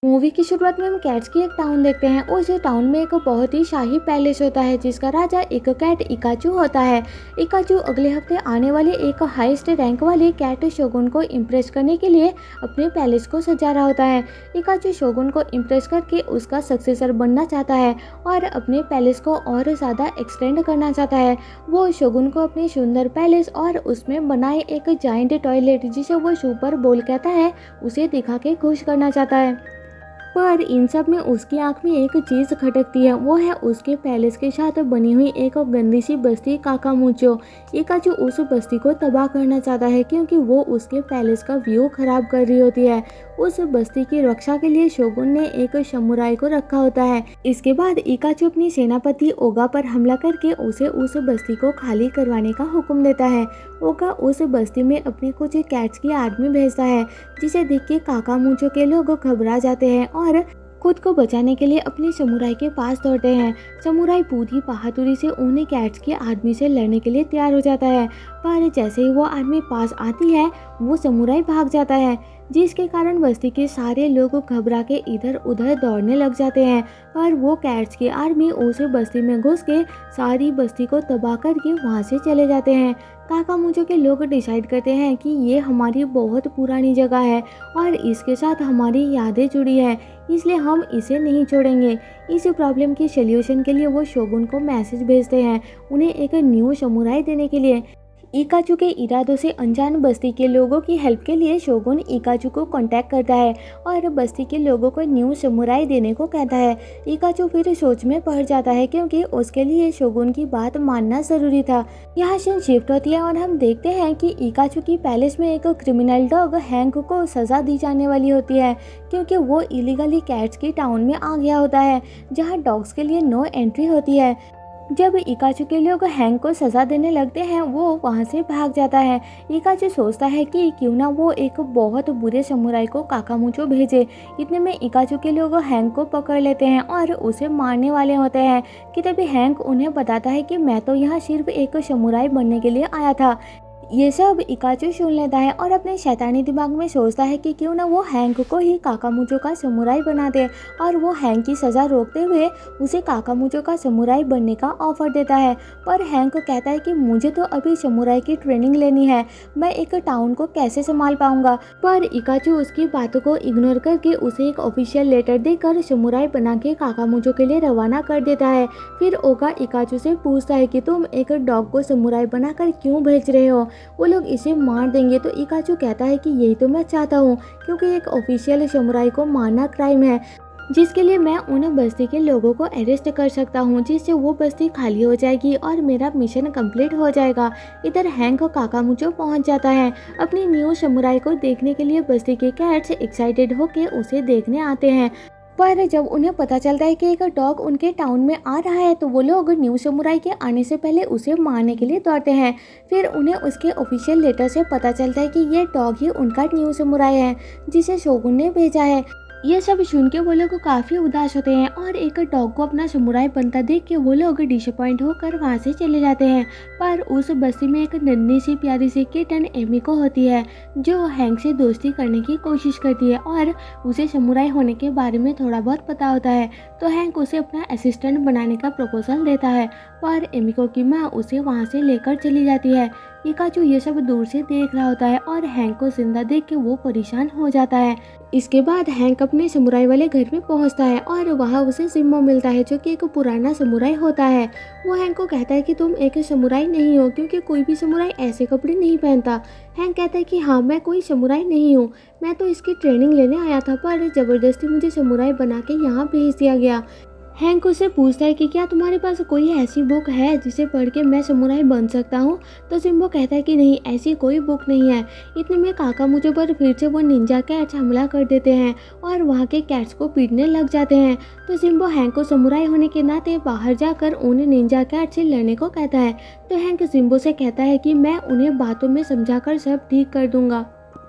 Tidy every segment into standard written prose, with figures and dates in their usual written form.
Movie की शुरुआत में हम कैट्स की एक टाउन देखते हैं। उस टाउन में एक बहुत ही शाही पैलेस होता है जिसका राजा एक कैट इकाचू होता है। इकाचू अगले हफ्ते आने वाले एक हाईएस्ट रैंक वाले कैट शोगुन को इम्प्रेस करने के लिए अपने पैलेस को सजा रहा होता है। इकाचू शोगुन को इम्प्रेस करके उसका सक्सेसर बनना चाहता है और अपने पैलेस को और ज़्यादा एक्सटेंड करना चाहता है। वो शोगुन को अपने सुंदर पैलेस और उसमें बनाए एक जाइंट टॉयलेट जिसे वो सुपर बोल कहता है उसे दिखा के खुश करना चाहता है। पर इन सब में उसकी आंख में एक चीज़ खटकती है, वो है उसके पैलेस के साथ बनी हुई एक गंदी सी बस्ती काकामुचो। इकाचू उस बस्ती को तबाह करना चाहता है क्योंकि वो उसके पैलेस का व्यू खराब कर रही होती है। उस बस्ती की रक्षा के लिए शोगुन ने एक समुराई को रखा होता है। इसके बाद इकाचू अपनी सेनापति ओगा पर हमला करके उसे उस बस्ती को खाली करवाने का हुक्म देता है। ओगा उस बस्ती में अपने कुछ कैट्स की आर्मी भेजता है जिसे देख के काकामुचो के लोग घबरा जाते हैं और खुद को बचाने के लिए अपने समुराई के पास दौड़ते हैं। समुराई पूरी बहादुरी से उन्हें कैट्स की आर्मी से लड़ने के लिए तैयार हो जाता है, पर जैसे ही वो आर्मी पास आती है वो समुराई भाग जाता है, जिसके कारण बस्ती के सारे लोग घबरा के इधर उधर दौड़ने लग जाते हैं। पर वो कैट्स की आर्मी उस बस्ती में घुस के सारी बस्ती को तबाह करके वहाँ से चले जाते हैं। काकामुचो के लोग डिसाइड करते हैं कि ये हमारी बहुत पुरानी जगह है और इसके साथ हमारी यादें जुड़ी है, इसलिए हम इसे नहीं छोड़ेंगे। इस प्रॉब्लम के सल्यूशन के लिए वो शोगुन को मैसेज भेजते हैं उन्हें एक न्यू समुराई देने के लिए। इकाचू के इरादों से अनजान बस्ती के लोगों की हेल्प के लिए शोगुन इकाचू को कांटेक्ट करता है और बस्ती के लोगों को न्यू समुराई देने को कहता है। इकाचू फिर सोच में पड़ जाता है क्योंकि उसके लिए शोगुन की बात मानना ज़रूरी था। यहाँ सीन शिफ्ट होती है और हम देखते हैं कि इकाचू की पैलेस में एक क्रिमिनल डॉग हैंक को सज़ा दी जाने वाली होती है क्योंकि वो इलीगली कैट्स की टाउन में आ गया होता है जहाँ डॉग्स के लिए नो एंट्री होती है। जब इकाचू के लोग हैंक को सज़ा देने लगते हैं वो वहाँ से भाग जाता है। इकाचू सोचता है कि क्यों ना वो एक बहुत बुरे समुराई को काकामुचो भेजे। इतने में इकाचू के लोग हैंक को पकड़ लेते हैं और उसे मारने वाले होते हैं कि तभी हैंक उन्हें बताता है कि मैं तो यहाँ सिर्फ एक समुराई बनने के लिए आया था। ये सब इकाचू सुन लेता है और अपने शैतानी दिमाग में सोचता है कि क्यों ना वो हैंक को ही काकामुचो का समुराई बना दे और वो हैंक की सज़ा रोकते हुए उसे काकामुचो का समुराई बनने का ऑफर देता है। पर हैंक कहता है कि मुझे तो अभी समुराई की ट्रेनिंग लेनी है, मैं एक टाउन को कैसे संभाल पाऊंगा। पर इकाचू उसकी बातों को इग्नोर करके उसे एक ऑफिशियल लेटर देकर समुराई बना के काकामुचो के लिए रवाना कर देता है। फिर ओगा इकाचू से पूछता है कि तुम एक डॉग को समुराई बनाकर क्यों भेज रहे हो, वो लोग इसे मार देंगे। तो इकाचू कहता है कि यही तो मैं चाहता हूँ क्योंकि एक ऑफिशियल समुराई को मारना क्राइम है जिसके लिए मैं उन बस्ती के लोगों को अरेस्ट कर सकता हूँ, जिससे वो बस्ती खाली हो जाएगी और मेरा मिशन कंप्लीट हो जाएगा। इधर हैंक काकामुचो पहुँच जाता है अपनी न्यू समुराई को देखने के लिए। बस्ती के कैट्स एक्साइटेड होकर उसे देखने आते हैं, पर जब उन्हें पता चलता है कि एक डॉग उनके टाउन में आ रहा है तो वो लोग न्यू समुराई के आने से पहले उसे मारने के लिए दौड़ते हैं। फिर उन्हें उसके ऑफिशियल लेटर से पता चलता है कि ये डॉग ही उनका न्यू समुराई है जिसे शोगुन ने भेजा है। ये सब सुन के वो लोग काफ़ी उदास होते हैं और एक डॉग को अपना समुराई बनता देख के वो लोग डिसअपॉइंट होकर वहाँ से चले जाते हैं। पर उस बस्ती में एक नन्ही सी प्यारी सी किटन एमिको होती है जो हैंक से दोस्ती करने की कोशिश करती है और उसे समुराई होने के बारे में थोड़ा बहुत पता होता है। तो हैंक उसे अपना असिस्टेंट बनाने का प्रपोजल देता है, पर एमिको की माँ उसे वहाँ से लेकर चली जाती है। इकाचू ये सब दूर से देख रहा होता है और हैंक को जिंदा देख के वो परेशान हो जाता है। इसके बाद हैंक अपने समुराई वाले घर में पहुंचता है और वहाँ उसे जिम्मो मिलता है जो कि एक पुराना समुराई होता है। वो हैंक को कहता है कि तुम एक समुराई नहीं हो क्योंकि कोई भी समुराई ऐसे कपड़े नहीं पहनता। हैंक कहता है कि हाँ मैं कोई समुराई नहीं हूँ, मैं तो इसकी ट्रेनिंग लेने आया था पर ज़बरदस्ती मुझे समुराई बना के यहाँ भेज दिया गया। हैंक उससे पूछता है कि क्या तुम्हारे पास कोई ऐसी बुक है जिसे पढ़ के मैं समुराई बन सकता हूँ। तो जिम्बो कहता है कि नहीं ऐसी कोई बुक नहीं है। इतने में काकामुचो पर फिर से वो निंजा कैट्स हमला कर देते हैं और वहाँ के कैट्स को पीटने लग जाते हैं। तो जिम्बो हैंक को समुराई होने के नाते बाहर जाकर उन्हें निंजा कैट से लड़ने को कहता है। तो हैंक जिम्बो से कहता है कि मैं उन्हें बातों में समझाकर सब ठीक कर दूंगा।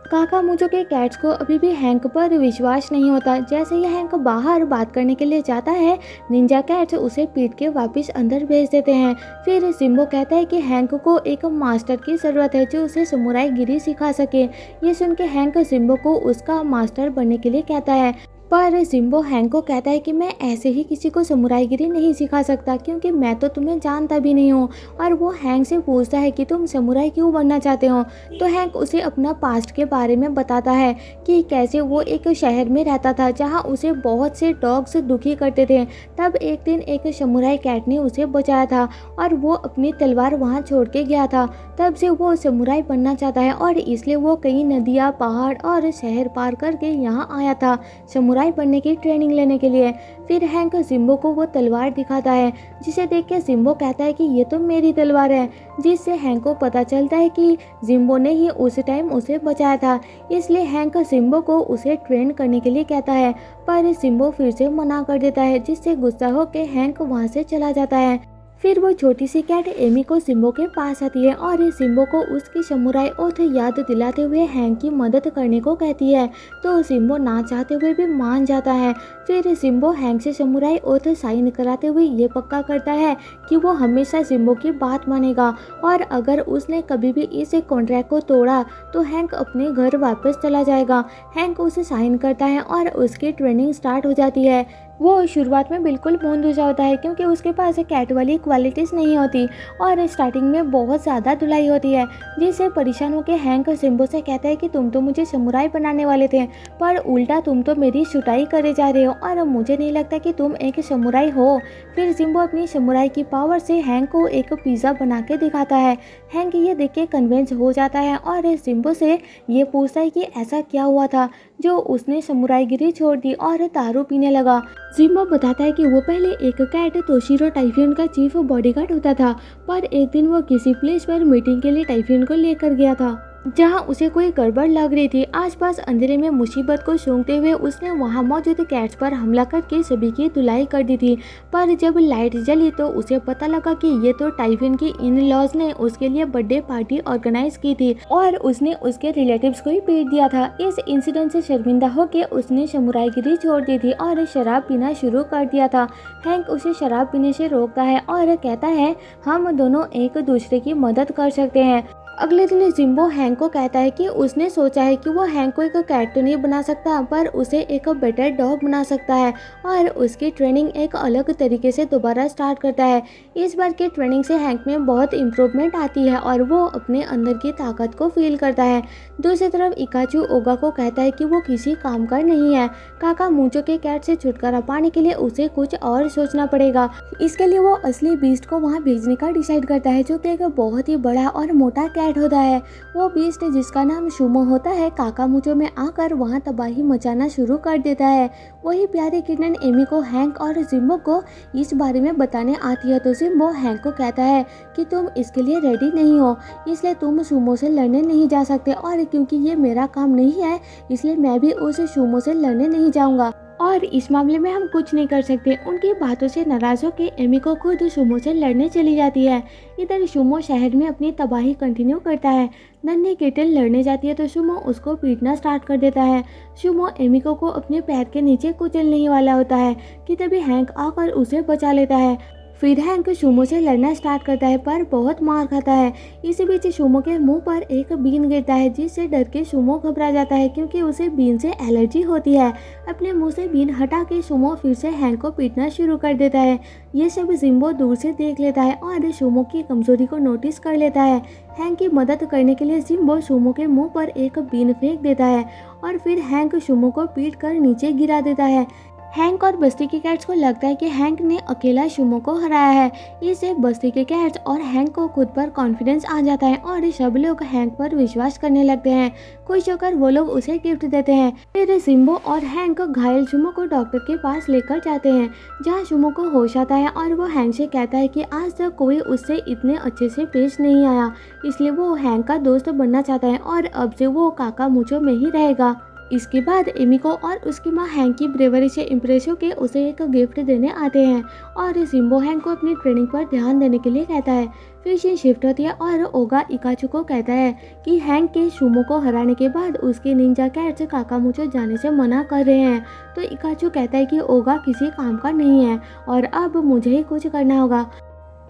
काकामुचो के कैट्स को अभी भी हैंक पर विश्वास नहीं होता। जैसे ही हैंक बाहर बात करने के लिए जाता है निंजा कैट्स उसे पीट के वापस अंदर भेज देते हैं। फिर जिम्बो कहता है कि हैंक को एक मास्टर की ज़रूरत है जो उसे समुराई गिरी सिखा सके। ये सुन के हैंक जिम्बो को उसका मास्टर बनने के लिए कहता है। पर जिम्बो हैंक को कहता है कि मैं ऐसे ही किसी को समुराईगिरी नहीं सिखा सकता, क्योंकि मैं तो तुम्हें जानता भी नहीं हूँ। और वो हैंक से पूछता है कि तुम समुराई क्यों बनना चाहते हो। तो हैंक उसे अपना पास्ट के बारे में बताता है कि कैसे वो एक शहर में रहता था जहाँ उसे बहुत से डॉग्स दुखी करते थे। तब एक दिन एक समुराई कैट ने उसे बचाया था और वो अपनी तलवार वहाँ छोड़ के गया था। तब से वो समुराई बनना चाहता है और इसलिए वो कई नदियाँ, पहाड़ और शहर पार करके यहाँ आया था समुराई बनने की ट्रेनिंग लेने के लिए। फिर हैंक जिम्बो को वो तलवार दिखाता है, जिसे देख के जिम्बो कहता है कि ये तो मेरी तलवार है, जिससे हैंक को पता चलता है कि जिम्बो ने ही उस टाइम उसे बचाया था। इसलिए हैंक जिम्बो को उसे ट्रेन करने के लिए कहता है, पर जिम्बो फिर से मना कर देता है, जिससे गुस्सा होकर हैंक वहाँ से चला जाता है। फिर वो छोटी सी कैट एमी को जिम्बो के पास आती है और जिम्बो को उसकी समुराई ओथ याद दिलाते हुए हैंक की मदद करने को कहती है। तो जिम्बो ना चाहते हुए भी मान जाता है। फिर जिम्बो हैंक से समुराई ओथ साइन कराते हुए ये पक्का करता है कि वो हमेशा जिम्बो की बात मानेगा और अगर उसने कभी भी इस कॉन्ट्रैक्ट को तोड़ा तो हैंक अपने घर वापस चला जाएगा। हैंक उसे साइन करता है और उसकी ट्रेनिंग स्टार्ट हो जाती है। वो शुरुआत में बिल्कुल बूंदूसा होता है, क्योंकि उसके पास कैट वाली क्वालिटीज़ नहीं होती और स्टार्टिंग में बहुत ज़्यादा धुलाई होती है, जिससे परेशान होकर हैंक जिम्बो से कहता है कि तुम तो मुझे समुराई बनाने वाले थे, पर उल्टा तुम तो मेरी सुटाई करे जा रहे हो और मुझे नहीं लगता कि तुम एक समुराई हो। फिर जिम्बो अपनी समुराई की पावर से हैंक को एक पिज़्ज़ा बना के दिखाता है। हैंक ये देख के कन्विंस हो जाता है और जिम्बो से ये पूछता है कि ऐसा क्या हुआ था जो उसने समुराईगिरी छोड़ दी और दारू पीने लगा। जिम्बो बताता है कि वो पहले एक कैट तोशिरो टाइफून का चीफ बॉडीगार्ड होता था, पर एक दिन वो किसी प्लेस पर मीटिंग के लिए टाइफून को लेकर गया था जहां उसे कोई गड़बड़ लग रही थी। आसपास अंधेरे में मुसीबत को सूंघते हुए उसने वहां मौजूद कैट्स पर हमला करके सभी की धुलाई कर दी थी। पर जब लाइट जली तो उसे पता लगा कि ये तो टाइफून की इन लॉज ने उसके लिए बर्थडे पार्टी ऑर्गेनाइज की थी और उसने उसके रिलेटिव्स को ही पीट दिया था। इस इंसिडेंट से शर्मिंदा होकर उसने समुराईगिरी छोड़ दी थी और शराब पीना शुरू कर दिया था। हैंक उसे शराब पीने से रोकता है और कहता है हम दोनों एक दूसरे की मदद कर सकते हैं। अगले दिन जिम्बो हैंक को कहता है कि उसने सोचा है कि वो हैंक को एक कैट तो नहीं बना सकता, पर उसे एक बेटर डॉग बना सकता है और उसकी ट्रेनिंग एक अलग तरीके से दोबारा स्टार्ट करता है। इस बार की ट्रेनिंग से हैंक में बहुत इम्प्रूवमेंट आती है और वो अपने अंदर की ताकत को फील करता है। दूसरी तरफ इकाचू ओगा को कहता है कि वो किसी काम का नहीं है। काका मूचो के कैट से छुटकारा पाने के लिए उसे कुछ और सोचना पड़ेगा। इसके लिए वो असली बीस्ट को वहाँ भेजने का डिसाइड करता है, जो कि एक बहुत ही बड़ा और मोटा कैट होता है। वो बीस्ट जिसका नाम शुमो होता है काका मूचो में आकर वहाँ तबाही मचाना शुरू कर देता है। वही प्यारी किटन एमी को हैंक और जिम्बो को इस बारे में बताने आती है, तो जिम्बो हैंक को कहता है कि तुम इसके लिए रेडी नहीं हो, इसलिए तुम सुमो से लड़ने नहीं जा सकते और क्योंकि ये मेरा काम नहीं है इसलिए मैं भी उस सुमो से लड़ने नहीं जाऊंगा और इस मामले में हम कुछ नहीं कर सकते। उनकी बातों से नाराज होकर एमी को खुद सुमो से लड़ने चली जाती है। इधर सुमो शहर में अपनी तबाही कंटिन्यू करता है। नन्ही किटन लड़ने जाती है तो सुमो उसको पीटना स्टार्ट कर देता है। सुमो एमिको को अपने पैर के नीचे कुचलने ही वाला होता है कि तभी हैंक आकर उसे बचा लेता है। फिर हैंक सुमो से लड़ना स्टार्ट करता है, पर बहुत मार खाता है। इसी बीच सुमो के मुंह पर एक बीन गिरता है, जिससे डर के सुमो घबरा जाता है क्योंकि उसे बीन से एलर्जी होती है। अपने मुंह से बीन हटा के सुमो फिर से हैंक को पीटना शुरू कर देता है। ये सब जिम्बो दूर से देख लेता है और सुमो की कमजोरी को नोटिस कर लेता है। हैंक की मदद करने के लिए जिम्बो सुमो के मुंह पर एक बीन फेंक देता है और फिर हैंक सुमो को पीट कर नीचे गिरा देता है। हैंक और बस्ती के कैट्स को लगता है कि हैंक ने अकेला सुमो को हराया है। इससे बस्ती के कैट्स और हैंक को खुद पर कॉन्फिडेंस आ जाता है और सब लोग हैंक पर विश्वास करने लगते हैं। खुश होकर वो लोग उसे गिफ्ट देते हैं। फिर जिम्बो और हैंक घायल सुमो को डॉक्टर के पास लेकर जाते हैं, जहाँ सुमो को होश आता है और वो हैंक से कहता है कि आज तक कोई उससे इतने अच्छे से पेश नहीं आया, इसलिए वो हैंक का दोस्त बनना चाहता है और अब से वो काका मूचो में ही रहेगा। इसके बाद एमिको और उसकी माँ हैंक की ब्रेवरी से इम्प्रेस होकर उसे एक गिफ्ट देने आते हैं और जिम्बो हैंक को अपनी ट्रेनिंग पर ध्यान देने के लिए कहता है। फिर सीन शिफ्ट होती है और ओगा इकाचू को कहता है कि हैंक के सुमो को हराने के बाद उसके निंजा कैट्स काकामुचो जाने से मना कर रहे हैं। तो इकाचू कहता है कि ओगा किसी काम का नहीं है और अब मुझे ही कुछ करना होगा।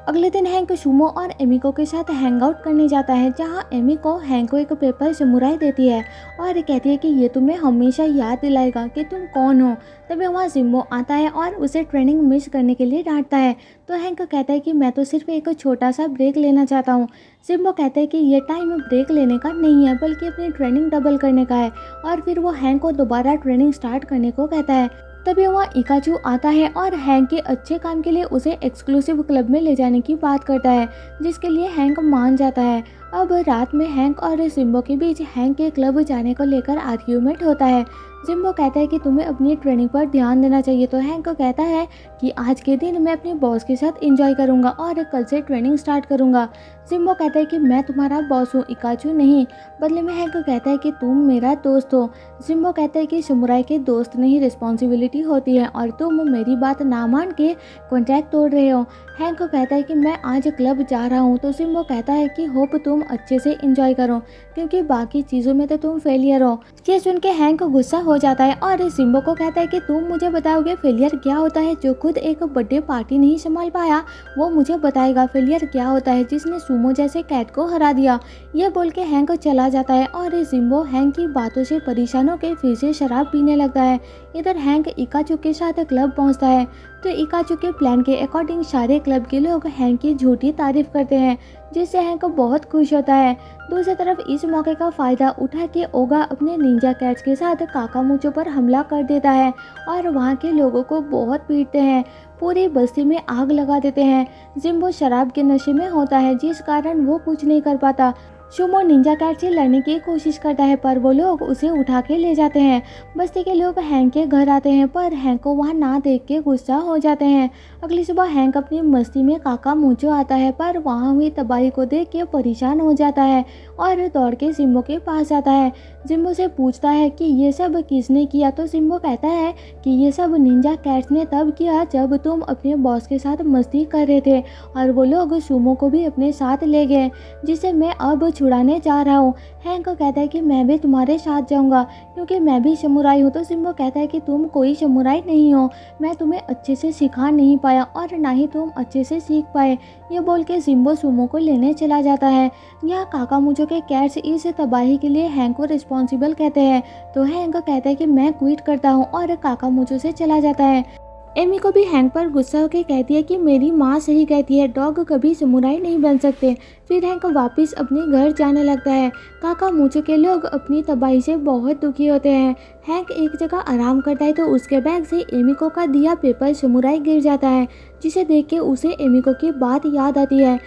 अगले दिन हैंक सुमो और एमिको के साथ हैंग आउट करने जाता है, जहां एमिको हैंक को एक पेपर समुराई देती है और कहती है कि ये तुम्हें हमेशा याद दिलाएगा कि तुम कौन हो। तभी वहाँ जिम्बो आता है और उसे ट्रेनिंग मिस करने के लिए डांटता है। तो हैंक कहता है कि मैं तो सिर्फ एक छोटा सा ब्रेक लेना चाहता हूँ। जिम्बो कहता है कि ये टाइम ब्रेक लेने का नहीं है, बल्कि अपनी ट्रेनिंग डबल करने का है। और फिर वो हैंक को दोबारा ट्रेनिंग स्टार्ट करने को कहता है। तभी वहाँ इकाचू आता है और हैंक के अच्छे काम के लिए उसे एक्सक्लूसिव क्लब में ले जाने की बात करता है, जिसके लिए हैंक मान जाता है। अब रात में हैंक और जिम्बो के बीच हैंक के क्लब जाने को लेकर आर्ग्यूमेंट होता है। जिम्बो कहता है कि तुम्हें अपनी ट्रेनिंग पर ध्यान देना चाहिए, तो हैंक कहता है कि आज के दिन मैं अपने बॉस के साथ एंजॉय करूंगा और कल से ट्रेनिंग स्टार्ट करूंगा। जिम्बो कहता है कि मैं तुम्हारा बॉस हूँ, इकाचू नहीं। बदले में हैंक कहता है कि तुम मेरा दोस्त हो। जिम्बो कहता है कि समुराई के दोस्त नहीं रिस्पॉन्सिबिलिटी होती है और तुम मेरी बात ना मान के कॉन्ट्रैक्ट तोड़ रहे हो। हैंक कहता है कि मैं आज क्लब जा रहा हूँ, तो जिम्बो कहता है कि होप तुम अच्छे से एंजॉय करो, क्योंकि बाकी चीज़ों में तो तुम फेलियर हो। ये सुन के हैंक गुस्सा हो जाता है और जिम्बो को कहता है कि तुम मुझे बताओगे फेलियर क्या होता है। जो खुद एक बर्थडे पार्टी नहीं संभाल पाया वो मुझे बताएगा फेलियर क्या होता है, जिसने सुमो जैसे कैट को हरा दिया। ये बोल के हैंक चला जाता है और जिम्बो हैंक की बातों से परेशान होकर फिर से शराब पीने लगता है। इधर हैंक इकाचू के साथ क्लब पहुंचता है, तो इकाचू के प्लान के अकॉर्डिंग सारे क्लब के लोग हैंक की झूठी तारीफ करते हैं, जिससे हैंक बहुत खुश होता है। दूसरी तरफ इस मौके का फ़ायदा उठा के ओगा अपने निंजा कैट्स के साथ काकामुचो पर हमला कर देता है और वहाँ के लोगों को बहुत पीटते हैं, पूरी बस्ती में आग लगा देते हैं। जिम्बो शराब के नशे में होता है, जिस कारण वो कुछ नहीं कर पाता। सुमो निंजा कैट से लड़ने की कोशिश करता है, पर वो लोग उसे उठा के ले जाते हैं। बस्ती के लोग हैंक के घर आते हैं, पर हैंक को वहाँ ना देख के गुस्सा हो जाते हैं। अगली सुबह हैंक अपनी मस्ती में काकामुचो आता है, पर वहाँ हुई तबाही को देख के परेशान हो जाता है और दौड़ के जिम्बो के पास आता है। जिम्बो से पूछता है कि ये सब किसने किया, तो जिम्बो कहता है कि ये सब निंजा कैट्स ने तब किया जब तुम अपने बॉस के साथ मस्ती कर रहे थे और वो लोग सुमो को भी अपने साथ ले गए, जिसे मैं अब छुड़ाने जा रहा हूँ। हैंक कहता है कि मैं भी तुम्हारे साथ जाऊँगा, क्योंकि मैं भी समुराई हूँ। तो जिम्बो कहता है कि तुम कोई समुराई नहीं हो, मैं तुम्हें अच्छे से सिखा नहीं पाया और ना ही तुम अच्छे से सीख पाए। ये बोल के जिम्बो सुमो को लेने चला जाता है। यहाँ काकामुचो के कैट्स इस तबाही के लिए हैंक को रिस्पॉन्सिबल कहते हैं, तो हैंक कहता है कि मैं क्विट करता हूँ और काकामुचो से चला जाता है। एमी को भी हैंक पर गुस्सा होकर कहती है कि मेरी माँ सही कहती है, डॉग कभी समुराई नहीं बन सकते। फिर हैंक वापस अपने घर जाने लगता है। काकामुचो के लोग अपनी तबाही से बहुत दुखी होते हैं। हैंक एक जगह आराम करता है, तो उसके बैग से एमिको का दिया पेपर समुराई गिर जाता है, जिसे देख के उसे एमिको की बात याद आती है।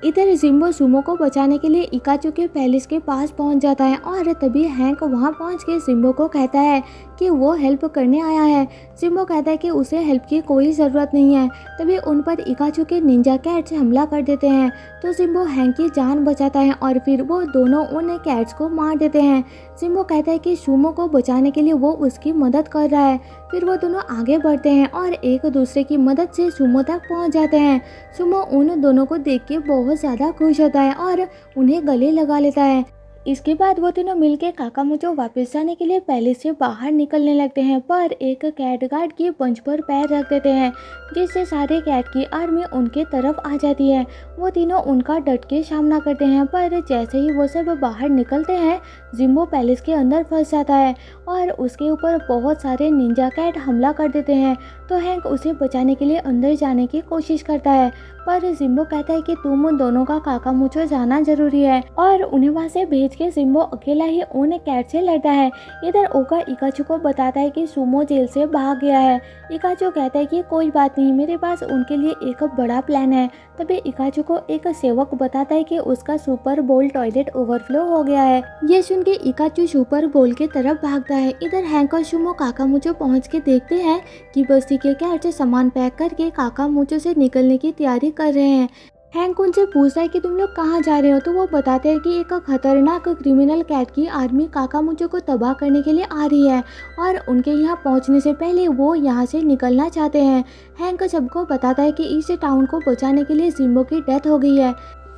इधर जिम्बो सुमो को बचाने के लिए इकाचू के पैलेस के पास पहुंच जाता है और तभी हैंक वहां पहुंच के जिम्बो को कहता है कि वो हेल्प करने आया है। जिम्बो कहता है कि उसे हेल्प की कोई ज़रूरत नहीं है। तभी उन पर इकाचू के निंजा कैट्स हमला कर देते हैं, तो जिम्बो हैंक की जान बचाता है और फिर वो दोनों उन कैट्स को मार देते हैं। जिम्बो कहता है कि सुमो को बचाने के लिए वो उसकी मदद कर रहा है। फिर वो दोनों आगे बढ़ते हैं और एक दूसरे की मदद से सुमो तक पहुंच जाते हैं। सुमो उन दोनों को देख के बहुत ज़्यादा खुश होता है और उन्हें गले लगा लेता है। इसके बाद वो तीनों मिलकर काकामुचो वापस जाने के लिए पैलेस से बाहर निकलने लगते हैं, पर एक कैट गार्ड की पंच पर पैर रख देते हैं, जिससे सारे कैट की आर्मी उनके तरफ आ जाती है। वो तीनों उनका डट के सामना करते हैं, पर जैसे ही वो सब बाहर निकलते हैं जिम्बो पैलेस के अंदर फंस जाता है और उसके ऊपर बहुत सारे निंजा कैट हमला कर देते हैं। तो हैंक उसे बचाने के लिए अंदर जाने की कोशिश करता है, पर जिम्बो कहता है कि तुम दोनों का काकामुचो जाना जरूरी है और उन्हें वहाँ से भेज के जिम्बो अकेला ही उन कैट से लड़ता है। इधर ओगा इकाचू को बताता है कि सुमो जेल से भाग गया है। इकाचू कहता है कि कोई बात नहीं, मेरे पास उनके लिए एक बड़ा प्लान है। तभी इकाचू को एक सेवक बताता है कि उसका सुपर बोल टॉयलेट ओवरफ्लो हो गया है। ये सुन के इकाचू सुपर बोल के तरफ भागता है। इधर हैंक और सुमो काकामुचो पहुँच के देखते हैं कि बस्ती के कैट सामान पैक करके काकामुचो से निकलने की तैयारी कर रहे हैं। हैंक उनसे पूछता है कि तुम लोग कहाँ जा रहे हो, तो वो बताते हैं कि एक खतरनाक क्रिमिनल कैट की आर्मी काकामुचो को तबाह करने के लिए आ रही है और उनके यहाँ पहुँचने से पहले वो यहाँ से निकलना चाहते हैं। हैंक सबको बताता है कि इस टाउन को बचाने के लिए जिम्बो की डेथ हो गई है।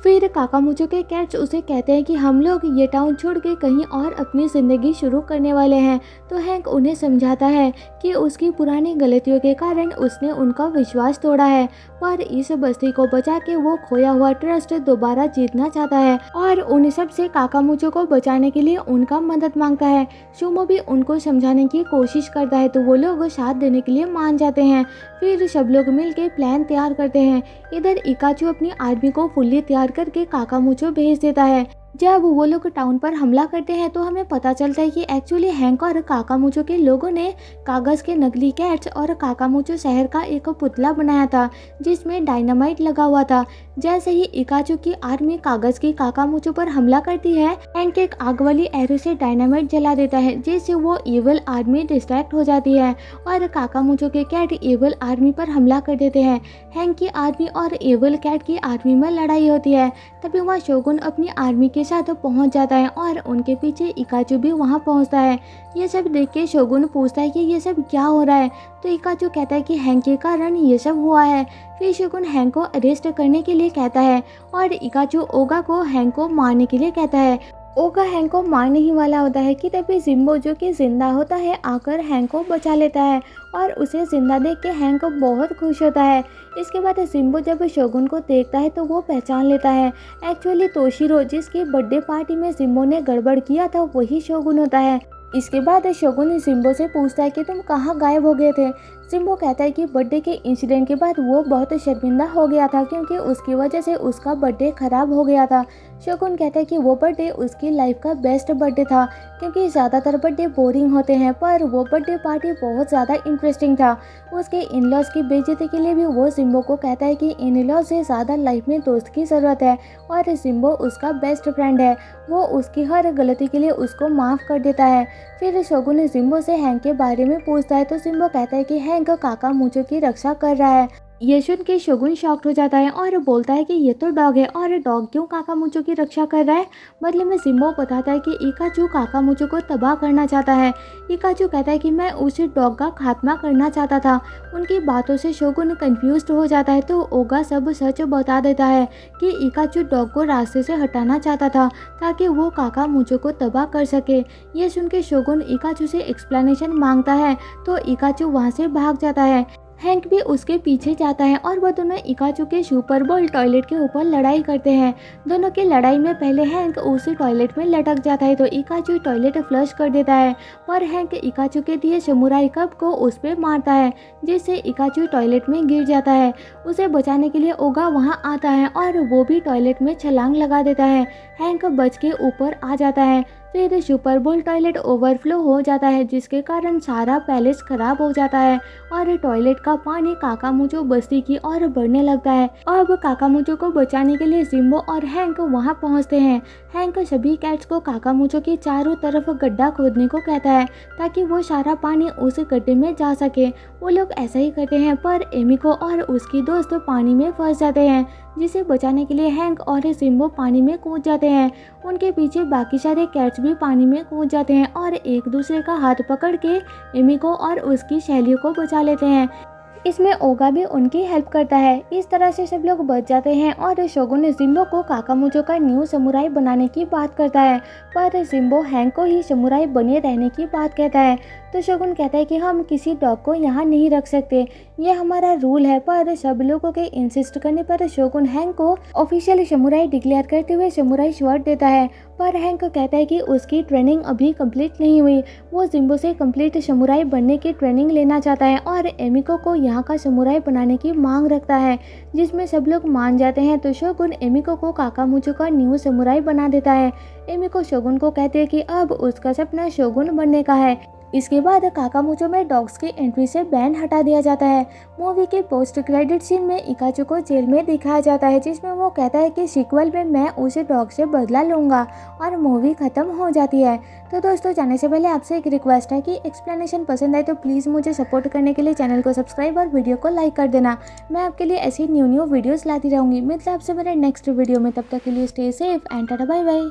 फिर काकामुचो के कैट्स उसे कहते हैं कि हम लोग ये टाउन छोड़ के कहीं और अपनी ज़िंदगी शुरू करने वाले हैं। तो हैंक उन्हें समझाता है कि उसकी पुरानी गलतियों के कारण उसने उनका विश्वास तोड़ा है, पर इस बस्ती को बचा के वो खोया हुआ ट्रस्ट दोबारा जीतना चाहता है और उन सब से काकामुचो को बचाने के लिए उनका मदद मांगता है। सुमो भी उनको समझाने की कोशिश करता है तो वो लोग साथ देने के लिए मान जाते हैं। फिर सब लोग मिलकर प्लान तैयार करते हैं। इधर इकाचू अपनी आर्मी को फुल्ली तैयार करके काकामुचो भेज देता है। जब वो लोग टाउन पर हमला करते हैं तो हमें पता चलता है कि एक्चुअली हैंक और काकामुचो के लोगों ने कागज़ के नकली कैट्स और काकामुचो शहर का एक पुतला बनाया था जिसमें डायनामाइट लगा हुआ था। जैसे ही इकाचू की आर्मी कागज़ की काकामुचो पर हमला करती है, हैंक एक आग वाली एरो से डायनामाइट जला देता है जिससे वो इविल आर्मी डिस्ट्रैक्ट हो जाती है और काकामुचो के कैट इविल आर्मी पर हमला कर देते हैं। हैंक की आर्मी और इविल कैट की आर्मी में लड़ाई होती है। तभी वहाँ शोगुन अपनी आर्मी के साथ पहुंच जाता है और उनके पीछे इकाचू भी वहां पहुंचता है। ये सब देख के शोगुन पूछता है कि ये सब क्या हो रहा है, तो इकाचू कहता है कि हैंक के कारण ये सब हुआ है। फिर शोगुन हैंक को अरेस्ट करने के लिए कहता है और इकाचू ओगा को हैंक को मारने के लिए कहता है। ओगा हैंक को मारने ही वाला होता है कि तभी जिम्बो जो कि जिंदा होता है आकर हैंक को बचा लेता है और उसे जिंदा देख के हैंक बहुत खुश होता है। इसके बाद जिम्बो जब शोगुन को देखता है तो वो पहचान लेता है एक्चुअली तोशिरो जिसकी बर्थडे पार्टी में जिम्बो ने गड़बड़ किया था वही शोगुन होता है। इसके बाद शोगुन जिम्बो से पूछता है कि तुम कहाँ गायब हो गए थे। जिम्बो कहता है कि बर्थडे के इंसिडेंट के बाद वो बहुत शर्मिंदा हो गया था क्योंकि उसकी वजह से उसका बर्थडे खराब हो गया था। शोगुन कहता है कि वो बर्थडे उसकी लाइफ का बेस्ट बर्थडे था क्योंकि ज़्यादातर बर्थडे बोरिंग होते हैं, पर वो बर्थडे पार्टी बहुत ज़्यादा इंटरेस्टिंग था। उसके इन लॉज की बेइज्जती के लिए भी वो जिम्बो को कहता है कि इन लॉज से ज़्यादा लाइफ में दोस्त की ज़रूरत है और जिम्बो उसका बेस्ट फ्रेंड है। वो उसकी हर गलती के लिए उसको माफ़ कर देता है। फिर शोगुन जिम्बो से हैंक के बारे में पूछता है तो जिम्बो कहता है कि हैंक काकामुचो की रक्षा कर रहा है। ये सुन के शोगुन शॉक्ड हो जाता है और बोलता है कि ये तो डॉग है और डॉग क्यों काकामुचो की रक्षा कर रहा है। बदले में जिम्बो बताता है कि इकाचू काकामुचो को तबाह करना चाहता है। इकाचू कहता है कि मैं उस डॉग का खात्मा करना चाहता था। उनकी बातों से शोगुन कंफ्यूज्ड हो जाता है तो ओगा सब सच बता देता है कि इकाचू डॉग को रास्ते से हटाना चाहता था ताकि वो काकामुचो को तबाह कर सके। ये सुन के शोगुन इकाचू से एक्सप्लेनेशन मांगता है तो इकाचू वहाँ से भाग जाता है। हैंक भी उसके पीछे जाता है और वह दोनों इकाचू के सुपर बोल टॉयलेट के ऊपर लड़ाई करते हैं। दोनों की लड़ाई में पहले हैंक उसी टॉयलेट में लटक जाता है तो इकाचू टॉयलेट फ्लश कर देता है, पर हैंक इकाचू के दिए समुराई कप को उस पर मारता है जिससे इकाचू टॉयलेट में गिर जाता है। उसे बचाने के लिए ओगा वहाँ आता है और वो भी टॉयलेट में छलांग लगा देता है। हैंक बच के ऊपर आ जाता है। फिर सुपर बोल टॉयलेट ओवरफ्लो हो जाता है जिसके कारण सारा पैलेस खराब हो जाता है और टॉयलेट का पानी काकामुचो बस्ती की ओर बढ़ने लगता है। अब काकामुचो को बचाने के लिए जिम्बो और हैंक वहां पहुंचते हैं। हैंक सभी कैट्स को काकामुचो के चारों तरफ गड्ढा खोदने को कहता है ताकि वो सारा पानी उस गड्ढे में जा सके। वो लोग ऐसा ही करते हैं पर एमिको और उसकी दोस्त पानी में फंस जाते हैं जिसे बचाने के लिए हैंक और जिम्बो पानी में कूद जाते हैं। उनके पीछे बाकी सारे कैट्स भी पानी में कूद जाते हैं और एक दूसरे का हाथ पकड़ के एमिको और उसकी सहेलियों को बचा लेते हैं। इसमें ओगा भी उनकी हेल्प करता है। इस तरह से सब लोग बच जाते हैं और शोगुन जिम्बो को काकामुचो का न्यू समुराई बनाने की बात करता है, पर जिम्बो हैंक को ही समुराई बने रहने की बात कहता है। तो शोगुन कहता है कि हम किसी डॉग को यहाँ नहीं रख सकते, ये हमारा रूल है। पर सब लोगों के इंसिस्ट करने पर शोगुन हैंक को ऑफिशियल समुराई डिक्लेयर करते हुए समुराई स्वॉर्ड देता है, पर हैंक कहता है कि उसकी ट्रेनिंग अभी कंप्लीट नहीं हुई। वो जिम्बो से कंप्लीट समुराई बनने की ट्रेनिंग लेना चाहता है और एमिको को यहाँ का समुराई बनाने की मांग रखता है, जिसमें सब लोग मान जाते हैं। तो शोगुन एमिको को काकामुचो का न्यू समुराई बना देता है। एमिको शोगुन को कहते हैं कि अब उसका सपना शोगुन बनने का है। इसके बाद काकामुचो में डॉग्स की एंट्री से बैन हटा दिया जाता है। मूवी के पोस्ट क्रेडिट सीन में इकाचू को जेल में दिखाया जाता है जिसमें वो कहता है कि सीक्वल में मैं उस डॉग से बदला लूँगा और मूवी ख़त्म हो जाती है। तो दोस्तों, जाने से पहले आपसे एक रिक्वेस्ट है कि एक्सप्लेनेशन पसंद आए तो प्लीज़ मुझे सपोर्ट करने के लिए चैनल को सब्सक्राइब और वीडियो को लाइक कर देना। मैं आपके लिए ऐसी न्यू वीडियोज़ लाती रहूँगी। मिलते हैं आपसे मेरे नेक्स्ट वीडियो में, तब तक के लिए stay safe and tata bye bye.